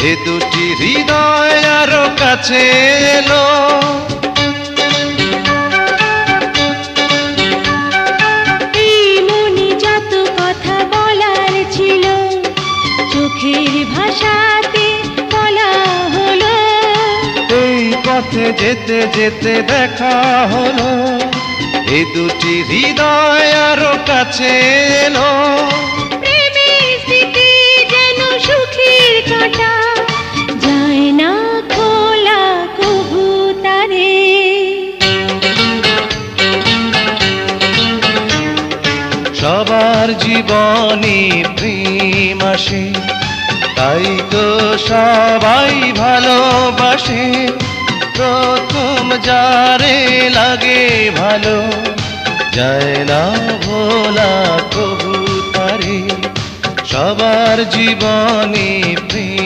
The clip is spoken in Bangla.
এ দুটি হৃদয় আরো কাছে এলো। এই মনে যত কথা বলার ছিল চোখের ভাষাতে বলা হলো। এই পথে যেতে যেতে দেখা হলো, এ দুটি হৃদয় আরো কাছে এলো। প্রেমের স্মৃতি যেন সুখের কাঁটা, যায় না খোলা কভু তারে। সবার জীবনে প্রেম আসে, তাই তো সবাই ভালোবাসে। প্রথম যারে লাগে ভালো, যায় না ভোলা প্রভু তারে। সবার জীবনে প্রেম